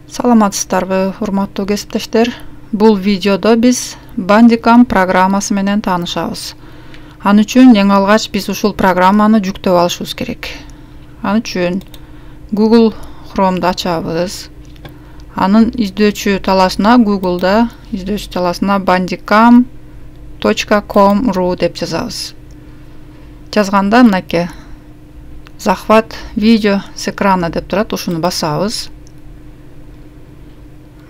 Саламатсыздарбы, урматтуу кесиптештер. Бул видеодо биз Bandicam программасы менен таанышабыз. Аны үчүн эң алгач биз ушул программаны жүктөп алышыбыз керек. Аны үчүн Google Chrome'ду ачабыз. Анын издөөчү талашына Google'да издөөчү талашына bandicam.com.ru деп жазабыз. Жазганда мынакей захват видео с экрана деп турат, ушуну басабыз.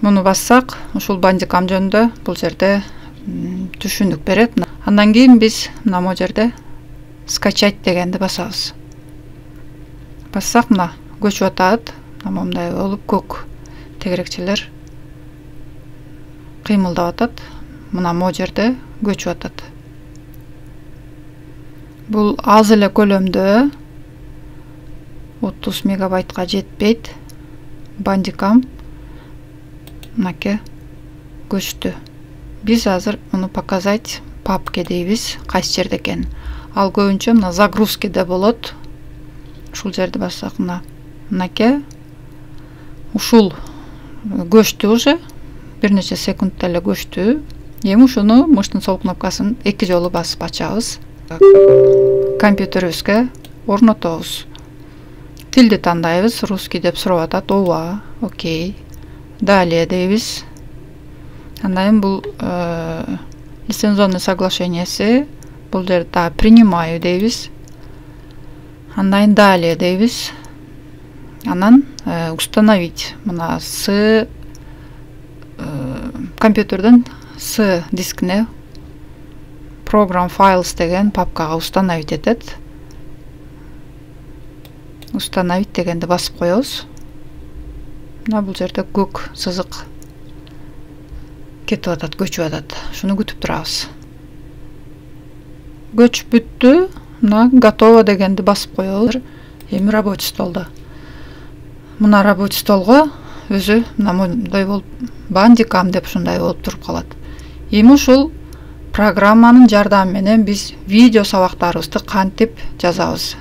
Муну бассак, ушул Bandicam жөнүндө бул жерде түшүнүк берет. Андан кийин биз мына могу жерде скачать дегенди басабыз. Бассак мына көчүп атат. Мындай болуп көк тегерекчелер кыймылдап атат. Мына могу жерде көчүп атат. Бул аз эле көлөмдө 30 мегабайтка жетпейт. Bandicam мынакей көчтү. Биз азыр муну показать папке дейбиз, кайсы жерде экен. Ал көбүнчө мына загрузкеде болот. Ушул жерди бассак мынакей ушул көчтү уже. Бир нече секундта эле көчтү. Эми ушуну мыштын сол кнопкасын 2 жолу басып ачабыз. Компьютерибизге орнотобуз. Тилди тандайбыз. Русский деп сурап атат. Ооба, окей. Далее дейбиз. Андан бул лицензионный соглашениясы. Бул жерде принимаю дейбиз. Андан далее дейбиз. Анан установить. Мына с компьютерден с дискине program files деген папкага установить этет. Установить дегенди басып коебуз. Мына бул жерде көк сызык кетип атат, көчүп атат. Шуну күтүп турабыз. Көчүп бүттү. Мына готово дегенди басып коебуз. Эми рабочий столдо. Мына рабочий столго өзү мындай болуп Bandicam деп ушундай болуп туруп калат. Эми ушул программанын жардамы менен биз видео сабактарыбызды кантип жазабыз?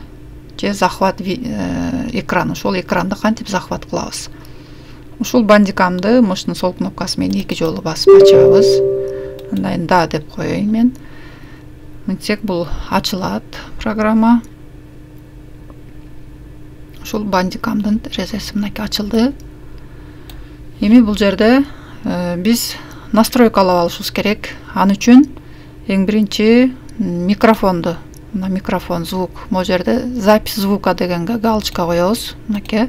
Же захват экран, ушул экранды кантип захват кылабыз? Ушул Bandicamды мыштын сол кнопкасы менен 2 жолу басып ачабыз. Андан да деп коеюн мен. Мынтсек бул ачылат программа. Ушул Bandicamдын терезеси мынакей ачылды. Эми бул жерде биз настройкалап алышыбыз керек. Аны үчүн эң биринчи микрофонду, мына микрофон, звук, могу жерде запись звука дегенге галочка коебуз. Мынакей.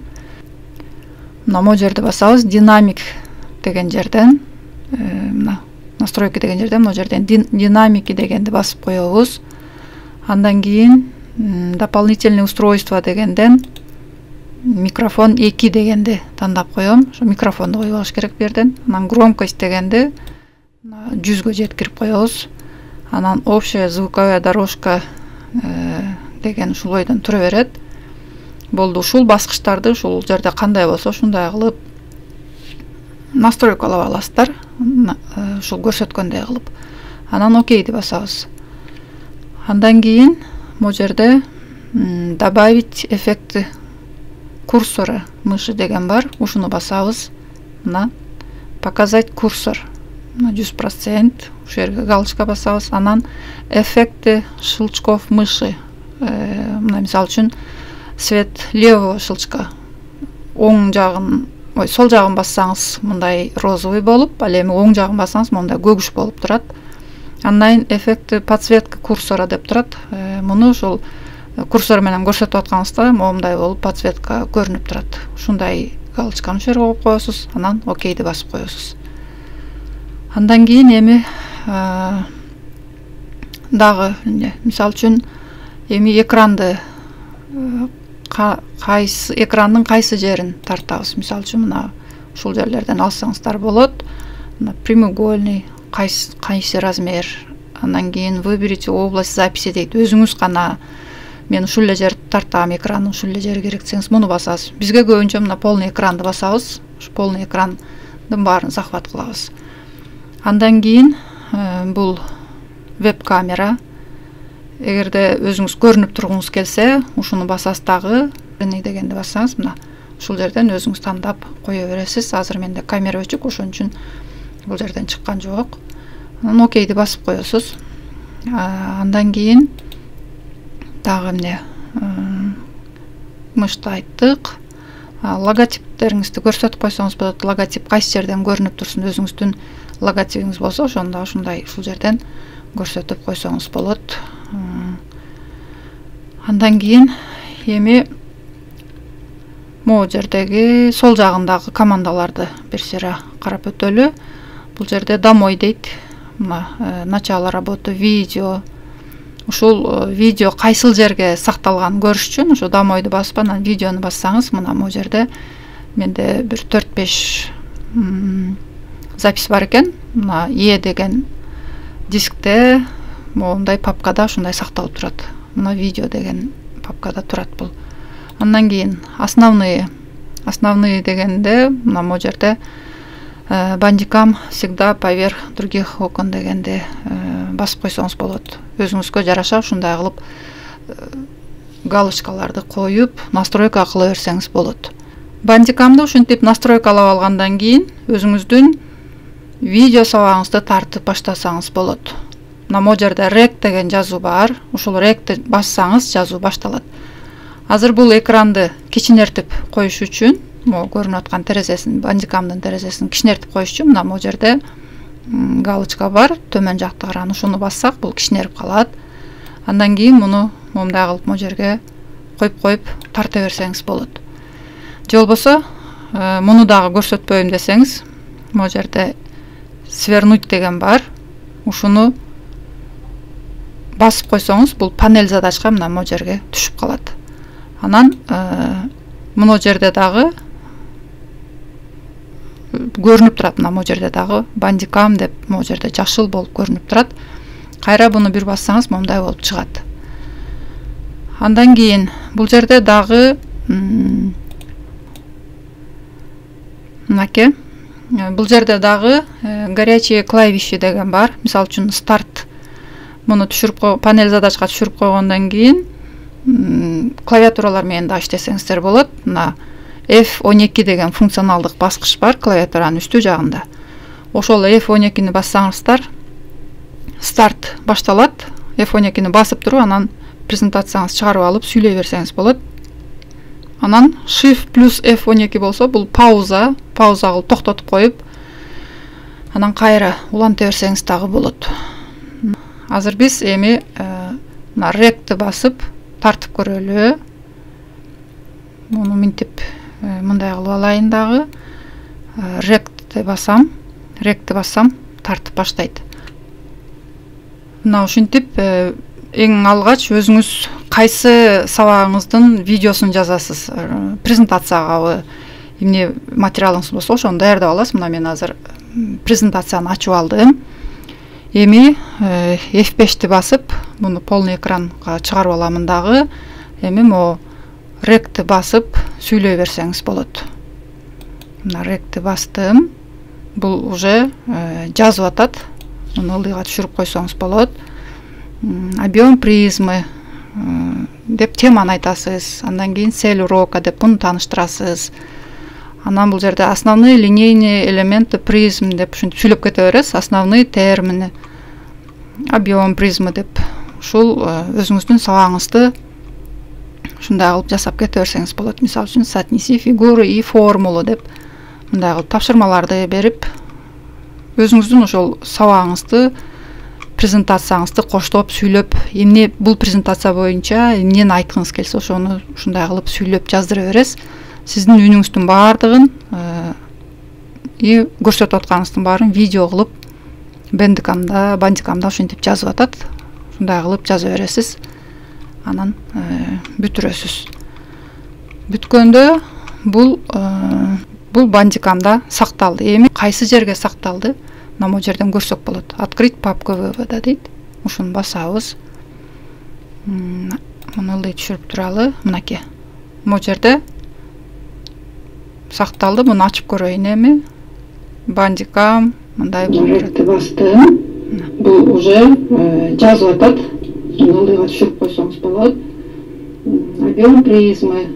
Мына могу жерде басабыз, динамик деген жерден, мына настройки деген жерден, могу жерден динамики дегенди басып коебуз. Андан кийин дополнительные устройства дегенден микрофон 2 дегенди тандап коем. Ошо микрофонду коюп алыш керек берден. Анан громкость дегенди 100га жеткирип коебуз. Анан общая звуковая дорожка деген ушул ойдон тура берет. Болду, ушул баскычтарды ушул жерде кандай болсо ушундай кылып настройкалап аласыздар. Ушул көрсөткөндөй кылып. Анан окейди басабыз. Андан кийин могу жерде добавить эффекты курсора мыши деген бар. Ушуну басабыз. Мына показать курсор. 100%. Ушул жерге галочка басабыз. Анан эффекты щелчков мыши. Мына мисалы үчүн свет левого щелчка. Оң жагын, сол жагын бассаңыз мындай розовый болуп, ал эми оң жагын бассаңыз мындай көгүш болуп турат. Андан эффекты подсветка курсора деп турат. Муну ушул курсор менен көрсөтүп атканыңызда момундай болуп подсветка көрүнүп турат. Ушундай галочканы ушул жерге коюп коесуз. Анан окейди басып коесуз. Андан кийин эми дагы мисалы үчүн эми экранды кайсы экрандын кайсы жерин тартабыз? Мисалы үчүн мына ушул жерлерден алсаңыздар болот. Мына прямоугольный кайсы размер. Андан кийин выберите область записи дейт. Өзүңүз гана мен ушул эле жерди тартам, экранын ушул эле жери керек десеңиз муну басасыз. Бизге көбүнчө мына полный экранды басабыз. Ушу полный экрандын баарын захват кылабыз. Андан кийин бул веб-камера. Эгерде өзүңүз көрүнүп тургуңуз келсе, ушуну басасыз дагы. Дегенди бассаңыз, мына ушул жерден өзүңүз тандап кое бересиз. Азыр менде камера өчүк, ошон үчүн бул жерден чыккан жок. Анан окейди басып коесуз. Андан кийин дагы эмне мышты айттык. Логотиптериңизди көрсөтүп койсоңуз болот. Логотип кайсы жерден көрүнүп турсун, өзүңүздүн логотипиңиз болсо, ошондо ушундай ушул жерден көрсөтүп койсоңуз болот. Андан кийин эми могу жердеги сол жагындагы командаларды бир сыйра карап өтөлү. Бул жерде домой дейт. Начало работы, видео. Ушул видео кайсыл жерге сакталганын көрүш үчүн ошо домойду басып, анан видеону бассаңыз, мына могу жерде менде бир 4-5 запись бар экен. Мына Е деген дискте, моундай папкада ушундай сакталып турат. Мына видео деген папкада турат бул. Андан кийин основные дегенде мына могу жерде Bandicam всегда поверх других окон дегенде басып койсоңуз болот. Өзүңүзгө жараша ушундай кылып галочкаларды коюп, настройка кыла берсеңиз болот. Bandicamды ушинтип настройкалап алгандан кийин өзүңүздүн видео сабагыңызды тартып баштасаңыз болот. Мына могу жерде rec деген жазуу бар. Ушул recти бассаңыз жазуу башталат. Азыр бул экранды кичинертип коюш үчүн, могу көрүнүп аткан терезесин, Bandicamдын терезесин кичинертип коюш үчүн мына могу жерде галочка бар, төмөн жакта караган, ушуну бассак бул кичинерип калат. Андан кийин муну момундай кылып могу жерге коюп тарта берсеңиз болот. Же болбосо муну дагы көрсөтпөйм десеңиз, могу жерде свернуть деген бар. Ушуну басып койсоңуз, бул панель задачка мына могу жерге түшүп калат. Анан муну жерде дагы көрүнүп турат, мына могу жерде дагы Bandicam деп могу жерде жашыл болуп көрүнүп турат. Кайра буну бир бассаңыз, момундай болуп чыгат. Андан кийин бул жерде дагы мынакей, бул жерде дагы горячие клавиши деген бар. Мисалы үчүн старт. Муну түшүрүп панель задачка түшүрүп койгондон кийин клавиатуралар менен да иштесеңиздер болот. Мына F12 деген функционалдык баскыч бар клавиатуранын үстү жагында. Ошол F12-ни бассаңыздар, старт башталат. F12-ни басып туруп, анан презентацияңызды чыгарып алып сүйлөй берсеңиз болот. Анан Shift плюс F12 болсо, бул пауза кылып токтотуп коюп, анан кайра уланта берсеңиз дагы болот. Азыр биз эми мына recти басып тартып көрөлү. Муну минтип мындай кылып алайын дагы. Recти бассам тартып баштайт. Мына ушинтип эң алгач өзүңүз кайсы сабагыңыздын видеосун жазасыз, презентациягабы, эмне материалыңыз болсо ошону даярдап аласыз. Мына мен азыр презентацияны ачып алдым. Эми F5-ти басып, муну полный экранга чыгарып аламын дагы. Эми могу recти басып сүйлөй берсеңиз болот. Мына recти бастым. Бул уже жазып атат. Муну ылдыйга түшүрүп койсоңуз болот. Объем призмы деп теманы айтасыз. Андан кийин цель урока деп буну тааныштырасыз. Анан бул жерде основные линейные элементы призм деп ушинтип сүйлөп кете бересиз. Основные термины, объем призмы деп ушул өзүңүздүн сабагыңызды ушундай кылып жасап кете берсеңиз болот. Мисалы үчүн соотнеси фигуры и формулу деп мындай кылып тапшырмаларды берип, өзүңүздүн ошол сабагыңызды, презентацияңызды коштоп сүйлөп, эмне бул презентация боюнча эмнени айткыңыз келсе, ошону ушундай кылып сүйлөп жаздыра бересиз. Сиздин үнүңүздүн баардыгын көрсөтүп атканыңыздын баарын видео кылып Bandicamда ушинтип жазып атат. Ушундай кылып жаза бересиз. Анан бүтүрөсүз. Бүткөндө бул Bandicamда сакталды. Эми кайсы жерге сакталды? Мына жерден көрсөк болот. Открыть папку вывода дейт. Ушуну басабыз. Муну ылдый түшүрүп туралы. Мынакей. Могу жерде сакталды. Муну ачып көрөйүн эми. Bandicam мындай болот. Бастым. Бул уже жазып атат. Муну ылдыйга түшүрүп койсоңуз болот. Объем призмы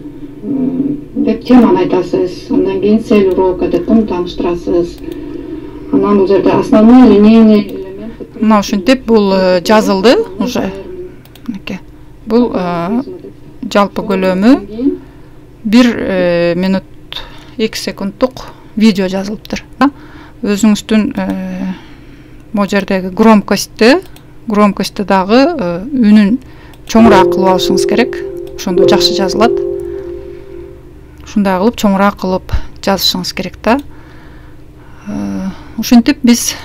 деп теманы айтасыз, андан кейін цель урока деп тааныштырасыз. Анан бул жерде основной линейный элемент. Мына ушинтип бул жазылды уже. Бул жалпы көлөмү 1 минут 2 секундтук видео жазылыптыр. Өзүңүздүн бул жердеги громкостты дагы үнүн чоңураак кылып алышыңыз керек. Ошондо жакшы жазылат. Ушундай кылып чоңураак кылып жазышыңыз керек да. Ушинтип биз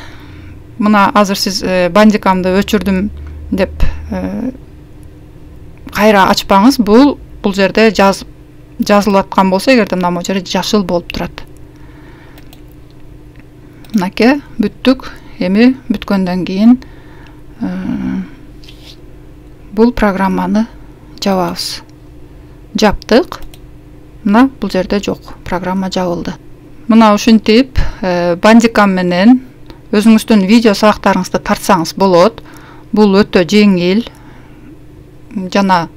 мына азыр сиз бандикамды өчүрдүм деп кайра ачпаңыз. Бул жерде жазылып аткан болсо, эгерде мына бул жерде жашыл болуп турат. Мынакей бүттүк. Эми бүткөндөн кийин бул программаны жабабыз. Жаптык. Мына бул жерде жок. Программа жабылды. Мына ушинтип бандикам менен өзүңүздүн видео сабактарыңызды тартсаңыз болот. Бул өтө жеңил. Жана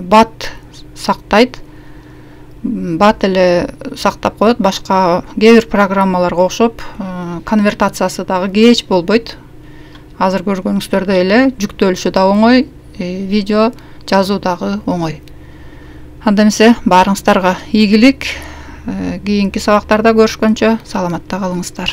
бат сактайт. Бат эле сактап коет. Башка кээ бир программаларга окшоп конвертациясы дагы кеч болбойт. Азыр көргөнүңүздөрдөй эле жүктөлүшү да оңой, видео жазуу дагы оңой. Анда эмесе баарыңыздарга ийгилик. Кийинки сабактарда көрүшкөнчө саламатта калыңыздар.